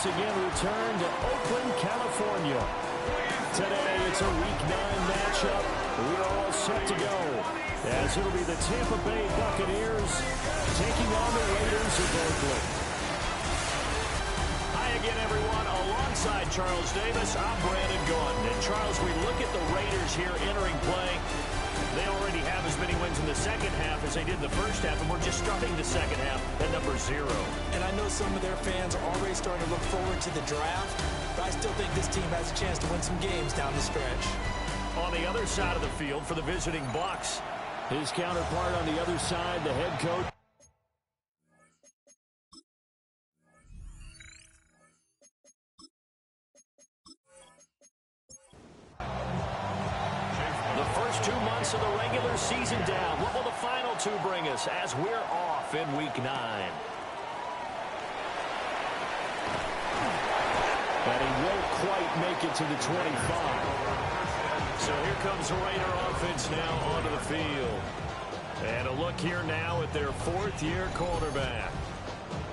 once again return to Oakland, California. Today, it's a Week 9 matchup. We are all set to go, as it'll be the Tampa Bay Buccaneers taking on the Raiders of Oakland. Hi again, everyone. Alongside Charles Davis, I'm Brandon Gaudin. And Charles, we look at the Raiders here entering play. They already have as many wins in the second half as they did in the first half, and we're just starting the second half at number 0. And I know some of their fans are already starting to look forward to the draft, but I still think this team has a chance to win some games down the stretch. On the other side of the field for the visiting Bucs, his counterpart on the other side, the head coach. The first 2 months of the regular season down. What will the final 2 bring us as we're off in Week 9? And he won't quite make it to the 25. So here comes the Raider offense now onto the field. And a look here now at their 4th-year quarterback.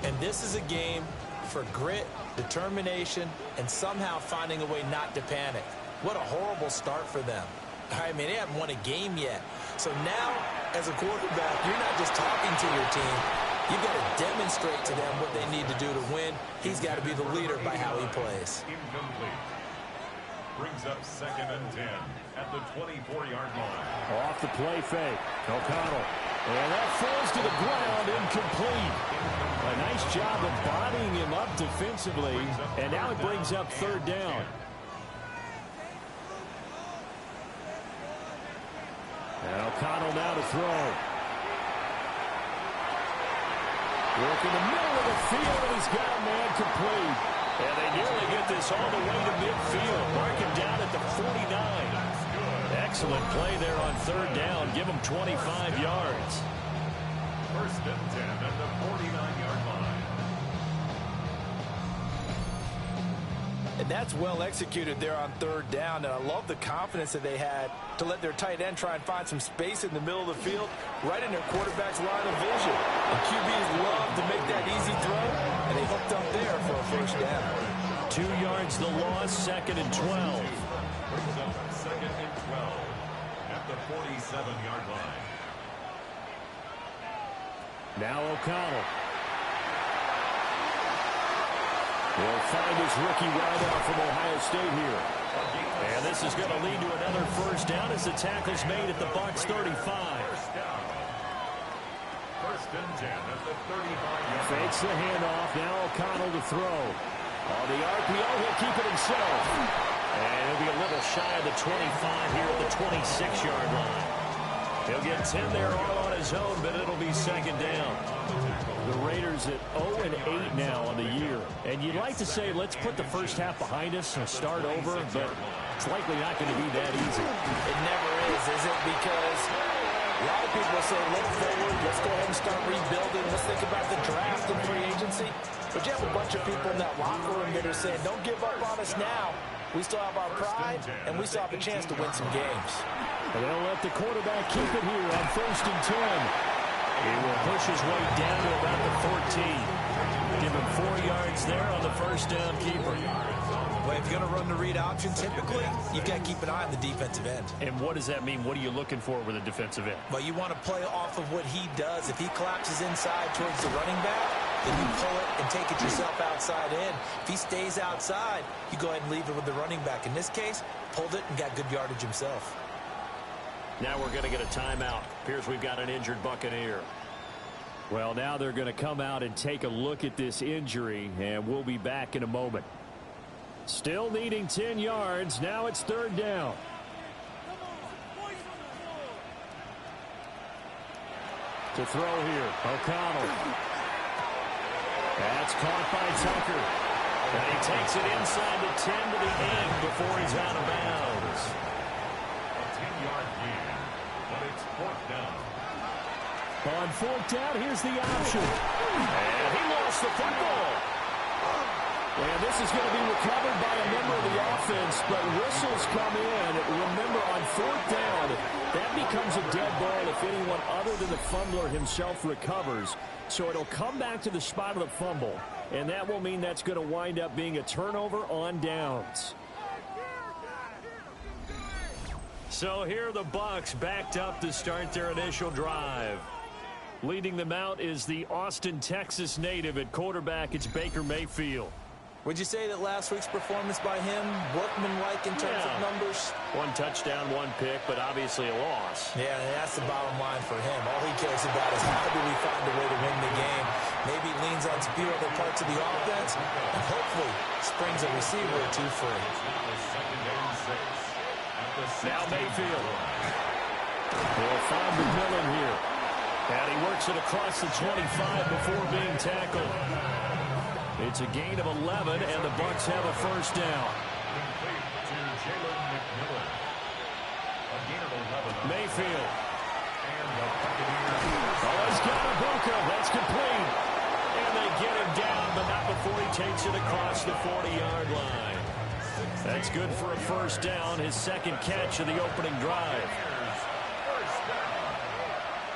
And this is a game for grit, determination, and somehow finding a way not to panic. What a horrible start for them. I mean, they haven't won a game yet. So now, as a quarterback, you're not just talking to your team. You've got to demonstrate to them what they need to do to win. He's got to be the leader by how he plays. Incomplete. Brings up 2nd and 10 at the 24-yard line. Off the play fake. O'Connell. And that falls to the ground, incomplete. A nice job of bodying him up defensively. And now it brings up 3rd down. And O'Connell now to throw. Work in the middle of the field, and he's got a man complete. And they nearly get this all the way to midfield. Mark him down at the 49. Excellent play there on 3rd down. Give him 25 yards. 1st and 10 at the 49-yard line. And that's well executed there on 3rd down. And I love the confidence that they had to let their tight end try and find some space in the middle of the field, right in their quarterback's line of vision. And QBs love to make that easy throw, and they hooked up there for a 1st down. 2 yards the loss, 2nd and 12. Brings up 2nd and 12 at the 47-yard line. Now O'Connell will find his rookie wideout from Ohio State here. And this is going to lead to another 1st down as the tackle's made at the Bucs 35. 1st and 10 at the 35-yard line. Fakes the handoff. Now O'Connell to throw. On the RPO, he'll keep it himself. And he'll be a little shy of the 25 here at the 26-yard line. He'll get 10 there all on his own, but it'll be 2nd down. The Raiders at 0-8 now on the year. And you'd like to say, let's put the first half behind us and start over, but it's likely not going to be that easy. It never is it? Because a lot of people say, look forward, let's go ahead and start rebuilding, let's think about the draft and free agency. But you have a bunch of people in that locker room that are saying, don't give up on us now. We still have our pride, and we still have a chance to win some games. And they'll let the quarterback keep it here on 1st and 10. He will push his way down to about the 14. Give him 4 yards there on the 1st down keeper. Well, if you're going to run the read option, typically, you've got to keep an eye on the defensive end. And what does that mean? What are you looking for with a defensive end? Well, you want to play off of what he does. If he collapses inside towards the running back, then you pull it and take it yourself outside in. If he stays outside, you go ahead and leave it with the running back. In this case, pulled it and got good yardage himself. Now we're going to get a timeout. Appears we've got an injured Buccaneer. Well, now they're going to come out and take a look at this injury, and we'll be back in a moment. Still needing 10 yards. Now it's 3rd down. To throw here, O'Connell. That's caught by Tucker. And he takes it inside the 10 to the end before he's out of bounds. A 10-yard gain, but it's 4th down. On 4th down, here's the option. And he lost the football. And this is going to be recovered by a member of the offense, but whistles come in. Remember, on 4th down, that becomes a dead ball if anyone other than the fumbler himself recovers. So it'll come back to the spot of the fumble. and that will mean that's going to wind up being a turnover on downs. So here are the Bucs backed up to start their initial drive. Leading them out is the Austin, Texas native at quarterback. It's Baker Mayfield. Would you say that last week's performance by him, workmanlike in terms of numbers? 1 touchdown, 1 pick, but obviously a loss. Yeah, that's the bottom line for him. All he cares about is how do we find a way to win the game. Maybe leans on a few other parts of the offense, and hopefully springs a receiver or two free. Now Mayfield. He'll find McMillan here. And he works it across the 25 before being tackled. It's a gain of 11, and the Bucs have a first down. Mayfield. Oh, he's got a Bucca. That's complete. And they get him down, but not before he takes it across the 40-yard line. That's good for a first down, his second catch of the opening drive.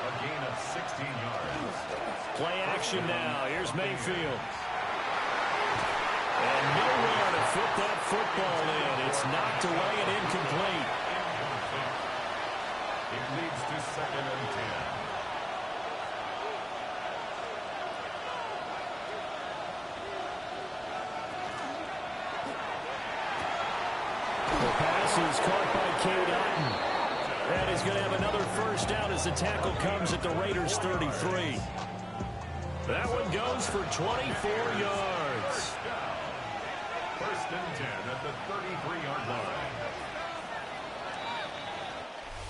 A gain of 16 yards. Play action now. Here's Mayfield. And nowhere to fit that football in. It's knocked away and incomplete. It leads to 2nd and 10. The pass is caught by Cade Otton. And he's going to have another first down as the tackle comes at the Raiders' 33. That one goes for 24 yards. 1st and 10 at the 33-yard line.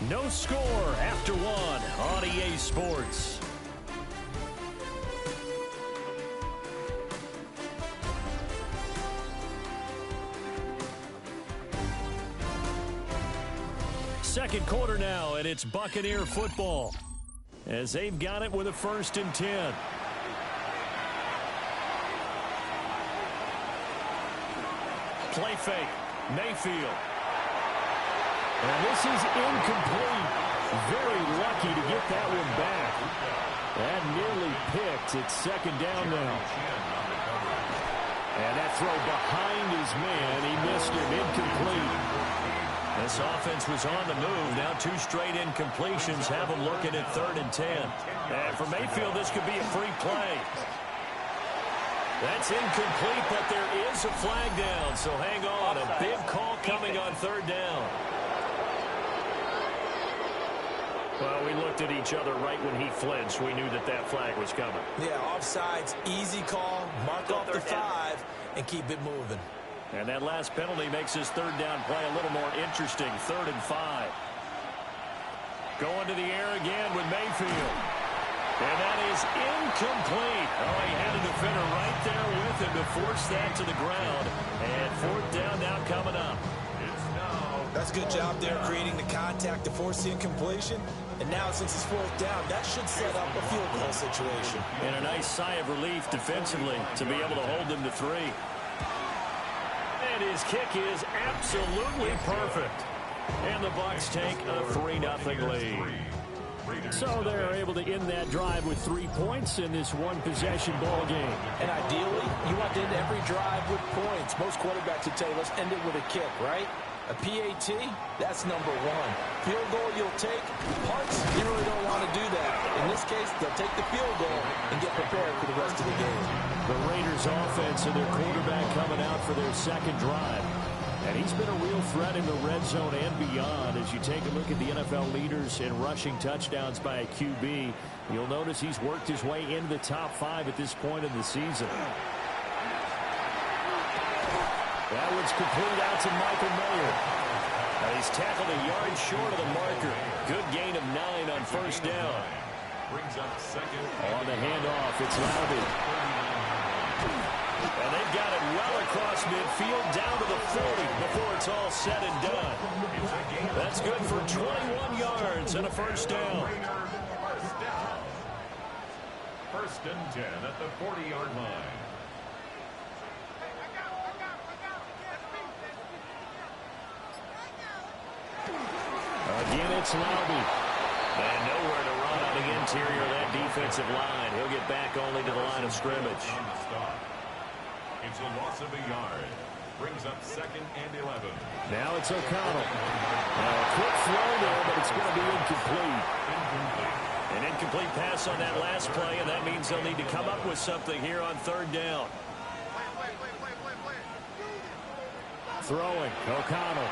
No score after 1 on EA Sports. Second quarter now, and it's Buccaneer football as they've got it with a 1st and 10. Play fake. Mayfield. And this is incomplete. Very lucky to get that one back. That nearly picked. It's 2nd down now. And that throw behind his man. He missed him. Incomplete. This offense was on the move. Now 2 straight incompletions have them looking at 3rd and 10. And for Mayfield, this could be a free play. That's incomplete, but there is a flag down, so hang on. A big call coming on 3rd down. Well, we looked at each other right when he flinched. We knew that that flag was coming. Yeah, offsides, easy call, mark off the 5, and keep it moving. And that last penalty makes his 3rd down play a little more interesting. 3rd and 5. Going to the air again with Mayfield. And that is incomplete. Oh, he had a defender right there with him to force that to the ground. And 4th down now coming up. That's a good job there creating the contact to force the incompletion. And now since it's 4th down, that should set up a field goal situation. And a nice sigh of relief defensively to be able to hold them to 3. And his kick is absolutely perfect. And the Bucs take a 3-0 lead. So they're able to end that drive with 3 points in this one-possession ball game. And ideally, you want to end every drive with points. Most quarterbacks would tell you, let's end it with a kick, right? A PAT, that's number 1. Field goal you'll take. Hearts, you really don't want to do that. In this case, they'll take the field goal and get prepared for the rest of the game. The Raiders offense and their quarterback coming out for their 2nd drive. And he's been a real threat in the red zone and beyond. As you take a look at the NFL leaders in rushing touchdowns by a QB, you'll notice he's worked his way into the top 5 at this point in the season. That one's complete out to Michael Mayer. And he's tackled a yard short of the marker. Good gain of 9 on 1st down. Brings up 2nd. On the handoff, it's Louby. And they've got it well across midfield, down to the 40 before it's all said and done. That's good for 21 yards and a 1st down. 1st and 10 at the 40-yard line. Again, it's Louby. And nowhere to run on the interior of that defensive line. He'll get back only to the line of scrimmage. It's a loss of a yard. Brings up 2nd and 11. Now it's O'Connell. Now a quick throw there, but it's going to be incomplete. An incomplete pass on that last play, and that means they'll need to come up with something here on 3rd down. Throwing, O'Connell.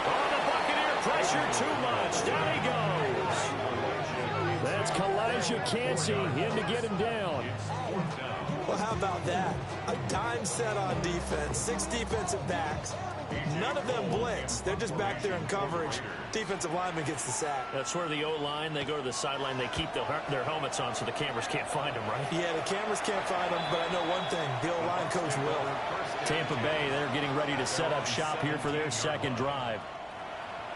Oh, the Buccaneer pressure too much. Down he goes. That's Kalijah Cansey in to get him down. Well, how about that? A dime set on defense, 6 defensive backs. None of them blitz. They're just back there in coverage. Defensive lineman gets the sack. That's where the O-line, they go to the sideline, they keep their helmets on so the cameras can't find them, right? Yeah, the cameras can't find them, but I know one thing. The O-line coach will. Tampa Bay, they're getting ready to set up shop here for their 2nd drive.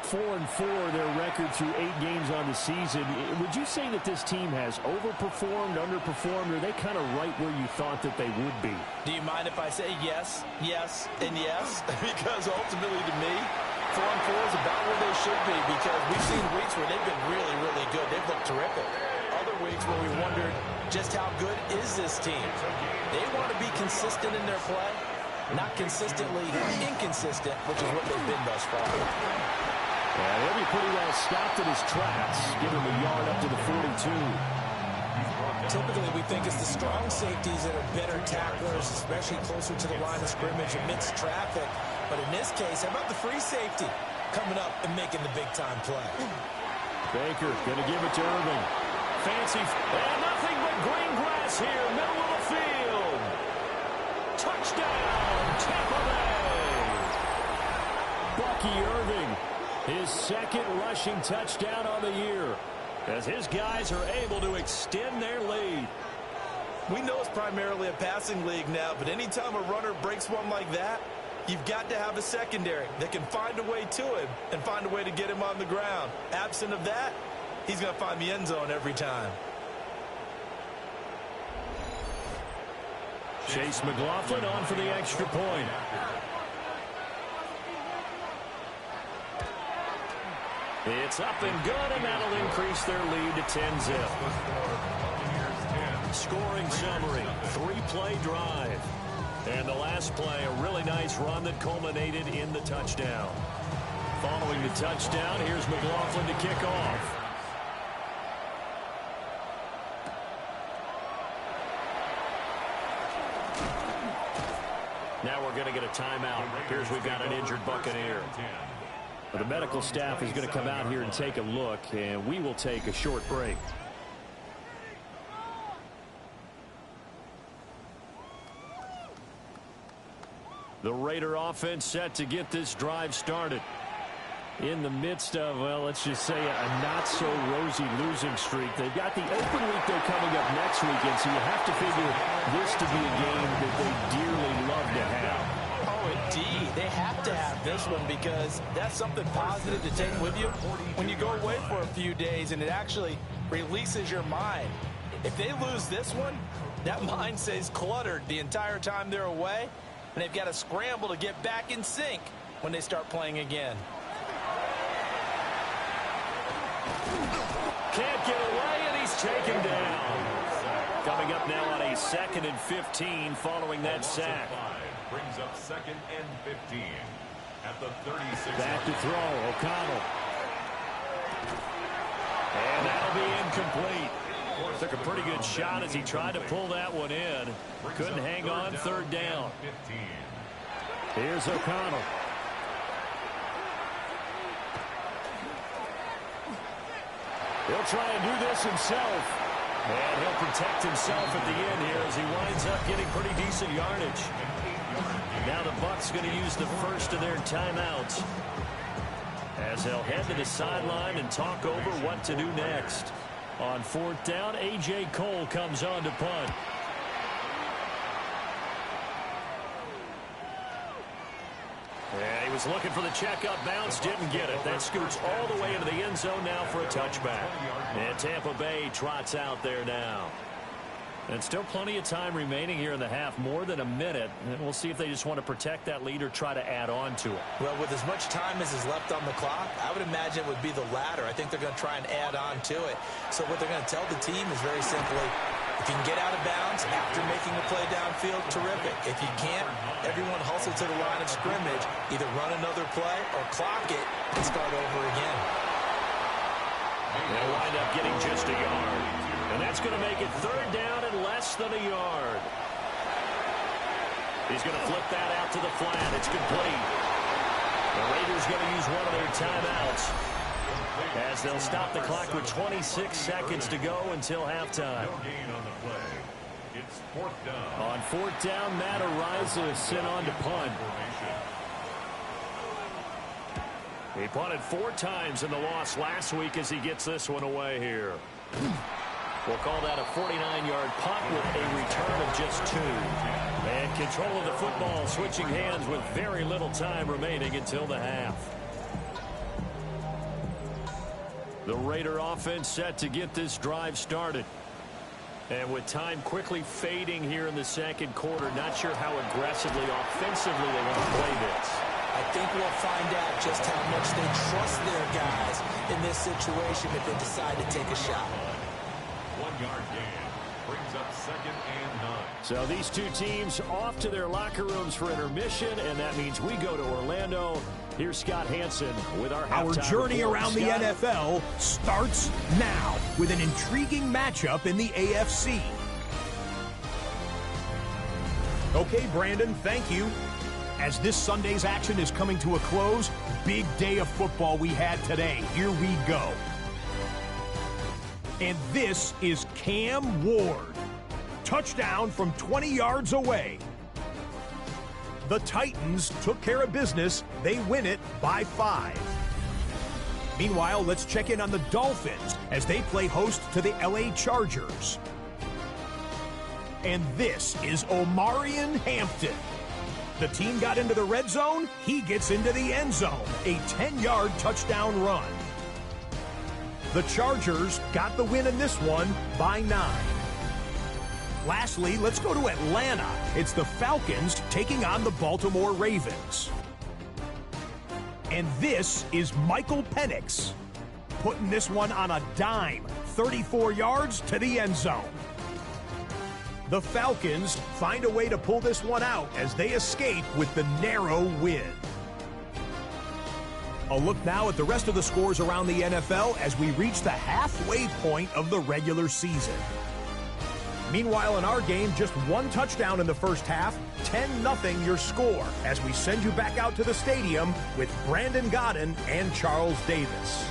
4-4 their record through 8 games on the season. Would you say that this team has overperformed, underperformed, or are they kind of right where you thought that they would be? Do you mind if I say yes, yes, and yes? Because ultimately to me, 4-4 is about where they should be, because we've seen weeks where they've been really, really good. They've looked terrific. Other weeks where we wondered just how good is this team. They want to be consistent in their play, not consistently inconsistent, which is what they've been thus far. Yeah, he'll be pretty well stopped in his tracks. Give him a yard up to the 42. Typically, we think it's the strong safeties that are better tacklers, especially closer to the line of scrimmage amidst traffic. But in this case, how about the free safety coming up and making the big-time play? Baker going to give it to Irving. Fancy, and nothing but green grass here, middle of the field. Touchdown, Tampa Bay. Bucky Irving, his 2nd rushing touchdown on the year, as his guys are able to extend their lead. We know it's primarily a passing league now, but anytime a runner breaks one like that, you've got to have a secondary that can find a way to him and find a way to get him on the ground. Absent of that, he's going to find the end zone every time. Chase McLaughlin on for the extra point. It's up and good, and that'll increase their lead to 10-zip. Scoring summary, 3-play drive. And the last play, a really nice run that culminated in the touchdown. Following the touchdown, here's McLaughlin to kick off. Now we're going to get a timeout. Here's we've got an injured Buccaneer. The medical staff is going to come out here and take a look, and we will take a short break. The Raider offense set to get this drive started. In the midst of, well, let's just say a not-so-rosy losing streak. They've got the open week, though, coming up next weekend, so you have to figure this to be a game that they dearly love to have. Oh, indeed. They have to have this one because that's something positive to take with you when you go away for a few days, and it actually releases your mind. If they lose this one, that mind stays cluttered the entire time they're away, and they've got to scramble to get back in sync when they start playing again. Can't get away, and he's taken down. Coming up now on a 2nd and 15 following that sack. Brings up 2nd and 15 at the 36. Back to throw, O'Connell. And that'll be incomplete. Took a pretty good shot as he tried to pull that one in. Couldn't hang on, 3rd down. Here's O'Connell. He'll try and do this himself. And he'll protect himself at the end here as he winds up getting pretty decent yardage. Now the Bucs going to use the first of their timeouts as they'll head to the sideline and talk over what to do next. On 4th down, A.J. Cole comes on to punt. Yeah, he was looking for the checkup bounce, didn't get it. That scoots all the way into the end zone now for a touchback. And Tampa Bay trots out there now. And still plenty of time remaining here in the half, more than a minute. And we'll see if they just want to protect that lead or try to add on to it. Well, with as much time as is left on the clock, I would imagine it would be the latter. I think they're going to try and add on to it. So what they're going to tell the team is very simply, If you can get out of bounds after making a play downfield, terrific. If you can't, everyone hustle to the line of scrimmage, either run another play or clock it and start over again. They'll wind up getting just a yard. And that's going to make it third down and less than a yard. He's going to flip that out to the flat. It's complete. The Raiders going to use one of their timeouts as they'll stop the clock with 26 seconds to go until halftime. No gain on the play. It's fourth down. On fourth down, Matt Ariza sent on to punt. He punted 4 times in the loss last week as he gets this one away here. We'll call that a 49-yard punt with a return of just 2. And control of the football switching hands with very little time remaining until the half. The Raider offense set to get this drive started. And with time quickly fading here in the second quarter, not sure how aggressively, offensively they want to play this. I think we'll find out just how much they trust their guys in this situation if they decide to take a shot. 1-yard gain brings up second and 9. So these two teams off to their locker rooms for intermission, and that means we go to Orlando. Here's Scott Hansen with our journey report. around Scott? the NFL starts now with an intriguing matchup in the AFC. Okay, Brandon, thank you. As this Sunday's action is coming to a close, big day of football we had today. Here we go. And this is Cam Ward. Touchdown from 20 yards away. The Titans took care of business. They win it by 5. Meanwhile, let's check in on the Dolphins as they play host to the LA Chargers. And this is Omarion Hampton. The team got into the red zone. He gets into the end zone. A 10-yard touchdown run. The Chargers got the win in this one by 9. Lastly, let's go to Atlanta. It's the Falcons taking on the Baltimore Ravens. And this is Michael Penix putting this one on a dime, 34 yards to the end zone. The Falcons find a way to pull this one out as they escape with the narrow win. A look now at the rest of the scores around the NFL as we reach the halfway point of the regular season. Meanwhile, in our game, just 1 touchdown in the first half, 10-0 your score, as we send you back out to the stadium with Brandon Godden and Charles Davis.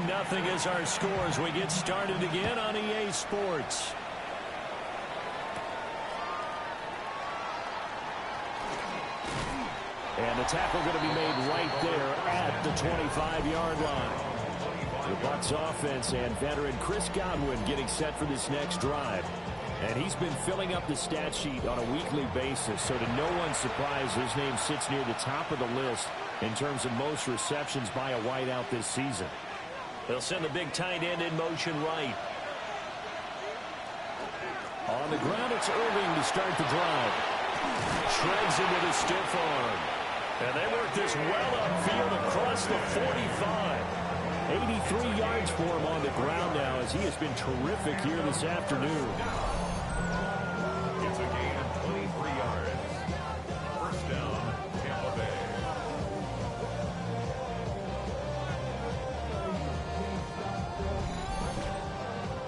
Nothing is our scores. We get started again on EA Sports. And the tackle going to be made right there at the 25-yard line. The Bucs offense and veteran Chris Godwin getting set for this next drive. And he's been filling up the stat sheet on a weekly basis, so to no one's surprise, his name sits near the top of the list in terms of most receptions by a wideout this season. They'll send the big tight end in motion right. On the ground, it's Irving to start the drive. Shreds him with a stiff arm. And they work this well upfield across the 45. 83 yards for him on the ground now as he has been terrific here this afternoon. It's a gain of 23 yards. First down, Tampa Bay.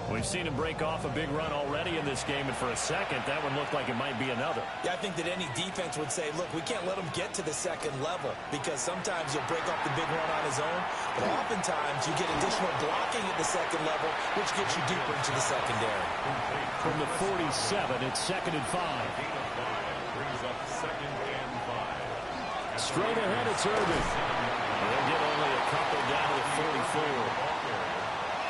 We've seen him break off a big run already in this game, and for a second, that one looked like it might be another. Yeah, I think that any defense would say, look, we can't let him get to the second level because sometimes he'll break off the big run on his own, but oftentimes you get additional blocking at the second level, which gets you deeper into the secondary. From the 47, it's 2nd and 5. Gain of 5 brings up 2nd and 5. Straight ahead, it's Irving. They'll get only a couple down to the 44.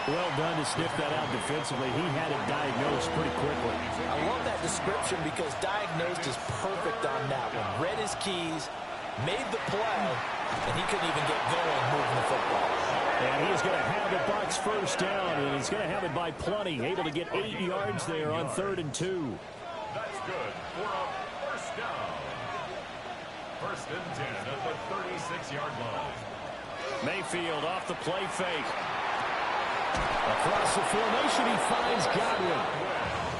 Well done to sniff that out defensively. He had it diagnosed pretty quickly. I love that description because diagnosed is perfect on that one. Read his keys, made the play, and he couldn't even get going moving the football. And he's going to have the Bucs first down, and he's going to have it by plenty. Able to get 8 yards there on 3rd and 2. That's good for a first down. 1st and 10 at the 36-yard line. Mayfield off the play fake. Across the formation, he finds Godwin.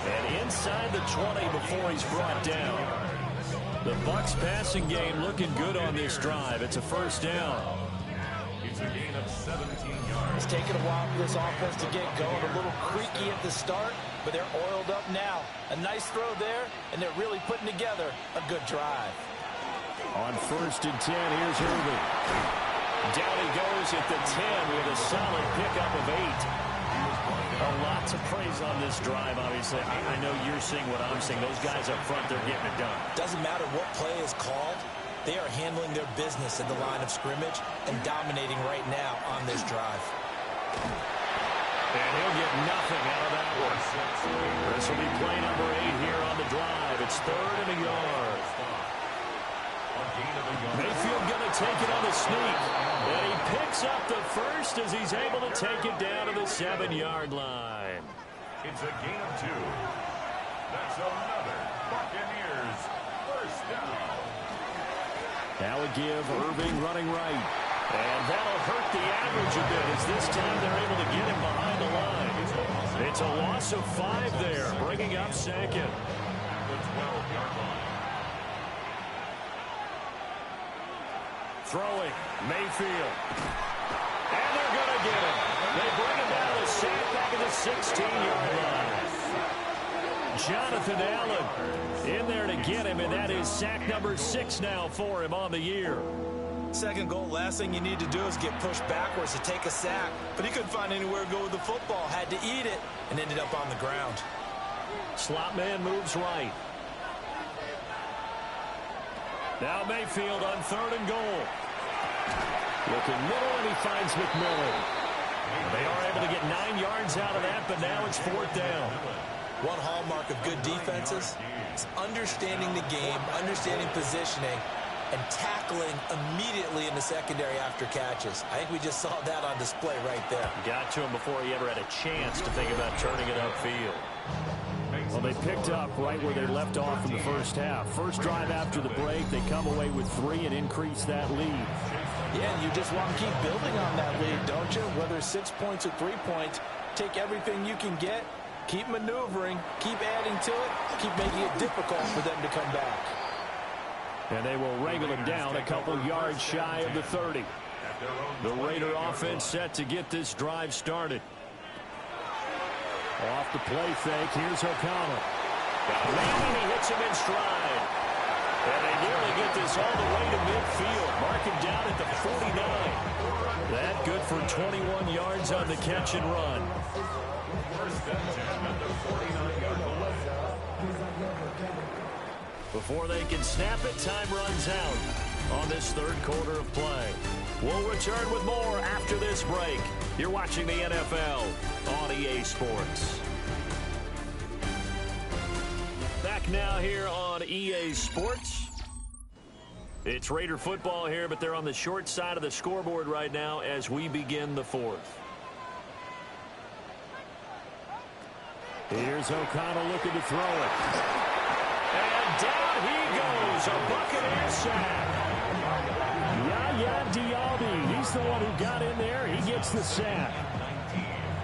And inside the 20 before he's brought down. The Bucs passing game looking good on this drive. It's a first down. It's a gain of 17 yards. It's taken a while for this offense to get going. A little creaky at the start, but they're oiled up now. A nice throw there, and they're really putting together a good drive. On 1st and 10, here's Irving. Down he goes at the 10 with a solid pickup of 8. A lot to praise on this drive, obviously. I know you're seeing what I'm seeing. Those guys up front, they're getting it done. Doesn't matter what play is called. They are handling their business at the line of scrimmage and dominating right now on this drive. And he'll get nothing out of that one. This will be play number 8 here on the drive. It's 3rd and a yard. Mayfield going to take it on the sneak. And he picks up the first as he's able to take it down to the 7-yard line. It's a gain of 2. That's another Buccaneers first down. Now a give, Irving running right. And that'll hurt the average a bit as this time they're able to get him behind the line. It's a loss of 5 there, bringing up 2nd. The 12-yard line. Throwing, Mayfield. And they're going to get him. They bring him down to sack back at the 16-yard line. Jonathan Allen in there to get him, and that is sack number 6 now for him on the year. Second goal, last thing you need to do is get pushed backwards to take a sack. But he couldn't find anywhere to go with the football. Had to eat it and ended up on the ground. Slot man moves right. Now Mayfield on 3rd and goal. Looking middle, and he finds McMillan. They are able to get 9 yards out of that, but now it's 4th down. One hallmark of good defenses is understanding the game, understanding positioning, and tackling immediately in the secondary after catches. I think we just saw that on display right there. Got to him before he ever had a chance to think about turning it upfield. Well, they picked up right where they left off in the first half. First drive after the break, they come away with 3 and increase that lead. Yeah, and you just want to keep building on that lead, don't you? Whether it's 6 points or 3 points, take everything you can get, keep maneuvering, keep adding to it, keep making it difficult for them to come back. And they will wrangle him down a couple yards shy of the 30. The Raider offense set to get this drive started. Off the play fake, here's O'Connell. And he hits him in stride. And they nearly get this all the way to midfield. Mark him down at the 49. That good for 21 yards on the catch and run. Before they can snap it, time runs out on this 3rd quarter of play. We'll return with more after this break. You're watching the NFL on EA Sports. Back now here on EA Sports. It's Raider football here, but they're on the short side of the scoreboard right now as we begin the 4th. Here's O'Connell looking to throw it. And down he goes, a Buccaneers sack. Yaya Diaby, he's the one who got in there. He gets the sack.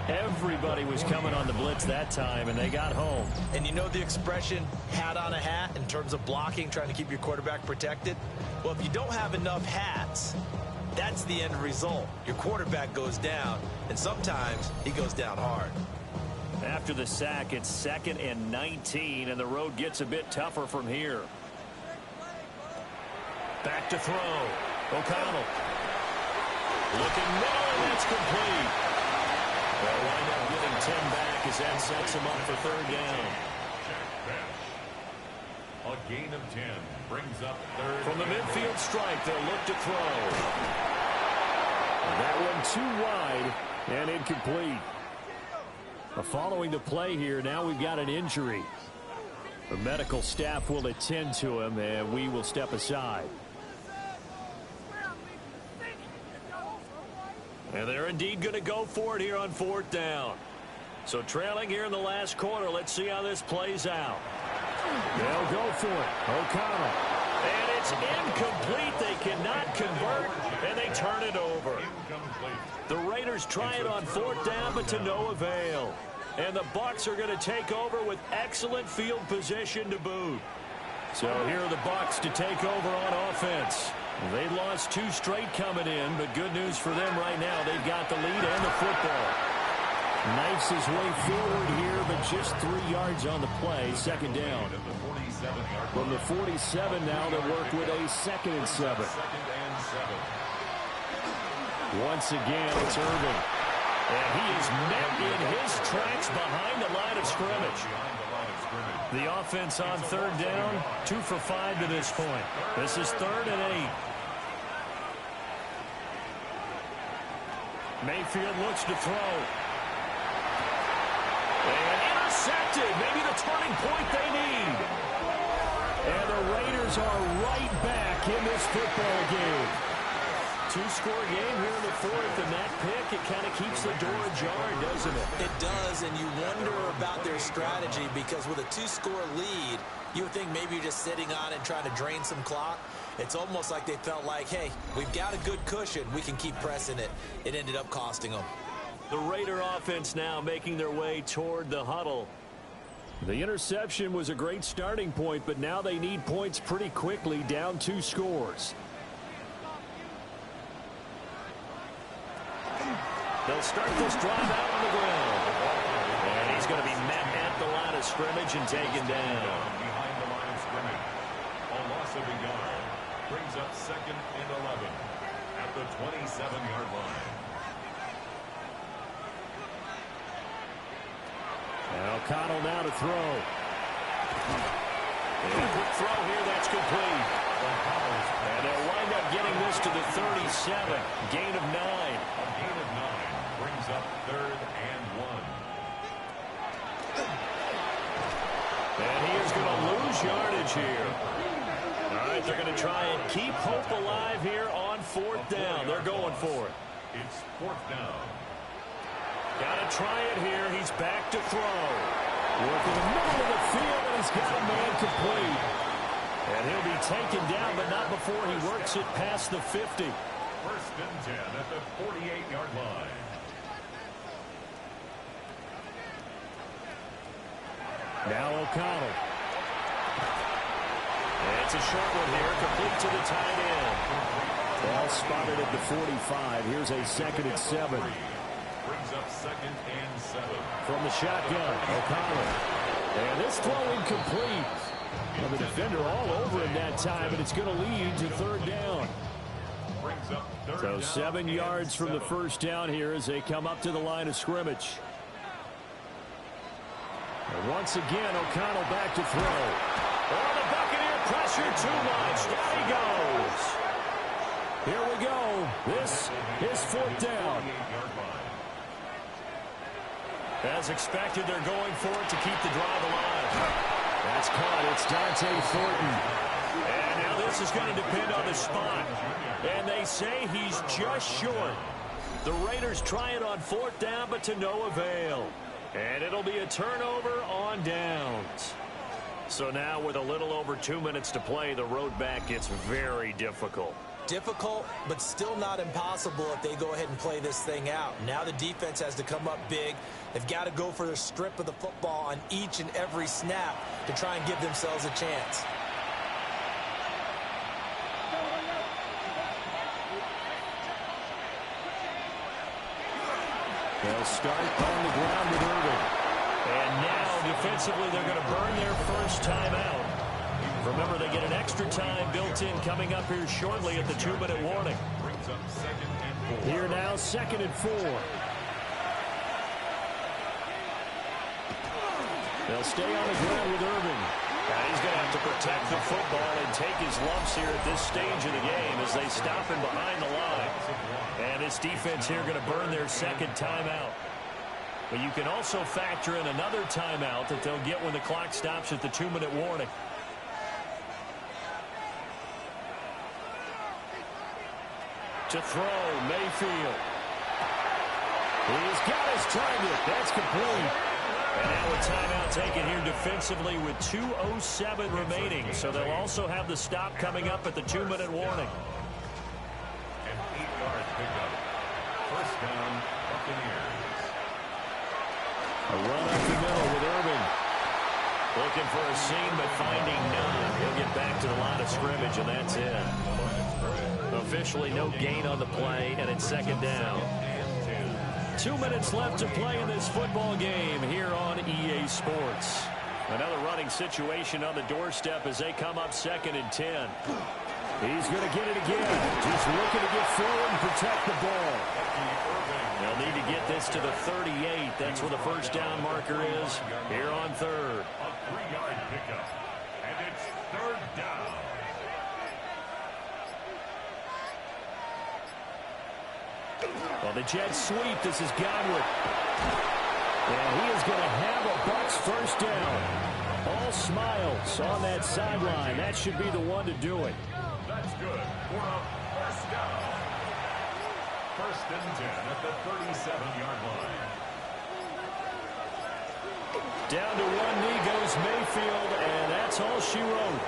Everybody was coming on the blitz that time, and they got home. And you know the expression, hat on a hat, in terms of blocking, trying to keep your quarterback protected? Well, if you don't have enough hats, that's the end result. Your quarterback goes down, and sometimes he goes down hard. After the sack, it's 2nd and 19, and the road gets a bit tougher from here. Back to throw. O'Connell. Looking middle, and that's complete. They'll wind up getting 10 back as that sets him up for 3rd down. A gain of 10 brings up 3rd. From the midfield stripe, they'll look to throw. That one too wide and incomplete. Following the play here, now we've got an injury. The medical staff will attend to him, and we will step aside. And they're indeed going to go for it here on 4th down. So trailing here in the last quarter. Let's see how this plays out. They'll go for it. O'Connell. And it's incomplete. They cannot convert, and they turn it over. The Raiders try it on 4th down, but to no avail. And the Bucs are going to take over with excellent field position to boot. So here are the Bucs to take over on offense. They lost 2 straight coming in, but good news for them right now. They've got the lead and the football. Knifes his way forward here, but just 3 yards on the play. 2nd down. From the 47 now, they work with a 2nd and 7. Once again, it's Irving. And he is met in his tracks behind the line of scrimmage. The offense on 3rd down, 2 for 5 to this point. This is 3rd and 8. Mayfield looks to throw. And intercepted. Maybe the turning point they need. And the Raiders are right back in this football game. 2-score game here in the 4th, and that pick, it kind of keeps the door ajar, doesn't it? It does, and you wonder about their strategy because with a 2-score lead, you would think maybe you're just sitting on it and trying to drain some clock. It's almost like they felt like, hey, we've got a good cushion. We can keep pressing it. It ended up costing them. The Raider offense now making their way toward the huddle. The interception was a great starting point, but now they need points pretty quickly, down 2 scores. They'll start this drive out on the ground. And he's going to be met at the line of scrimmage and taken down. Behind the line of scrimmage. A loss of a yard. Brings up 2nd and 11 at the 27-yard line. And O'Connell now to throw. And a quick throw here, that's complete. And they'll wind up getting this to the 37. Gain of 9. A gain of 9 brings up 3rd and 1. And he is going to lose yardage here. All right, they're going to try and keep hope alive here on 4th down. They're going for it. It's 4th down. Got to try it here. He's back to throw. Working the middle of the field, and he's got a man complete. And he'll be taken down, but not before he works it past the 50. 1st and 10 at the 48-yard line. Now O'Connell. It's a short one here, complete to the tight end. Ball spotted at the 45. Here's a 2nd and 7. Brings up 2nd and 7. From the shotgun, O'Connell. And this throw incomplete. Well, the defender all over him that time, and it's going to lead to 3rd down. Brings up 3rd So down 7 yards from the 1st down here as they come up to the line of scrimmage. And once again, O'Connell back to throw. Oh, the Buccaneer pressure too much. Down he goes. Here we go. This is 4th down. As expected, they're going for it to keep the drive alive. That's caught. It's Dante Thornton. And now this is going to depend on the spot. And they say he's just short. The Raiders try it on 4th down, but to no avail. And it'll be a turnover on downs. So now with a little over 2 minutes to play, the road back gets very difficult. Difficult, but still not impossible if they go ahead and play this thing out. Now the defense has to come up big. They've got to go for the strip of the football on each and every snap to try and give themselves a chance. They'll start on the ground with Irving. And now defensively they're going to burn their first timeout. Remember, they get an extra time built in coming up here shortly at the 2-minute warning. Brings up 2nd and 4. Here now, 2nd and 4. They'll stay on the ground with Irving. Now he's going to have to protect the football and take his lumps here at this stage of the game as they stop him behind the line. And this defense here going to burn their 2nd timeout. But you can also factor in another timeout that they'll get when the clock stops at the 2-minute warning. To throw, Mayfield. He's got his target. That's complete. And now a timeout taken here defensively with 2:07 remaining. So they'll also have the stop coming up at the 2-minute warning. An 8-yard pickup. First down, Buccaneers. A run up the middle with Irving. Looking for a seam, but finding none. He'll get back to the line of scrimmage, and that's it. Officially no gain on the play, and it's second down. 2 minutes left to play in this football game here on EA Sports. Another running situation on the doorstep as they come up 2nd and 10. He's going to get it again. Just looking to get forward and protect the ball. They'll need to get this to the 38. That's where the first down marker is here on 3rd. A 3-yard pickup. And it's 3rd down. Well, the Jets sweep. This is Godwin. And he is going to have a Bucs first down. All smiles on that sideline. That should be the one to do it. That's good for a first down. 1st and 10 at the 37-yard line. Down to one knee goes Mayfield, and that's all she wrote.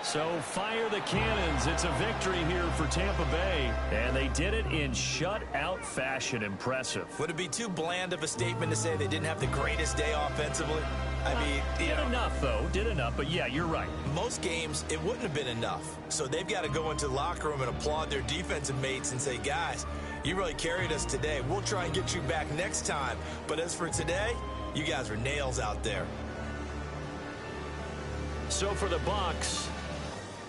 So fire the cannons. It's a victory here for Tampa Bay. And they did it in shutout fashion. Impressive. Would it be too bland of a statement to say they didn't have the greatest day offensively? I mean, did enough, though. Did enough. But, yeah, you're right. Most games, it wouldn't have been enough. So they've got to go into the locker room and applaud their defensive mates and say, guys, you really carried us today. We'll try and get you back next time. But as for today, you guys were nails out there. So for the Bucs,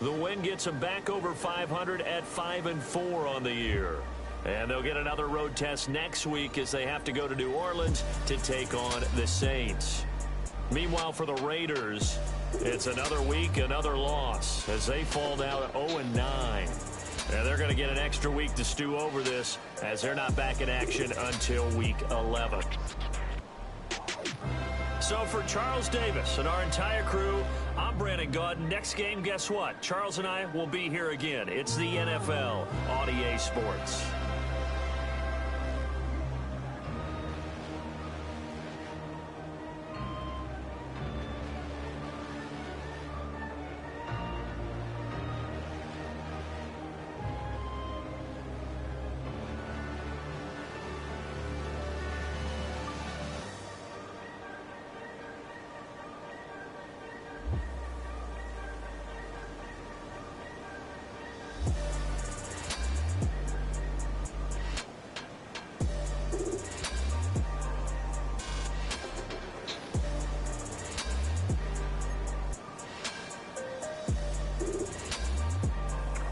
the win gets them back over 500 at 5-4 on the year. And they'll get another road test next week as they have to go to New Orleans to take on the Saints. Meanwhile, for the Raiders, it's another week, another loss as they fall down 0-9. And they're going to get an extra week to stew over this as they're not back in action until week 11. So for Charles Davis and our entire crew, I'm Brandon Gaudin. Next game, guess what? Charles and I will be here again. It's the NFL on EA Sports.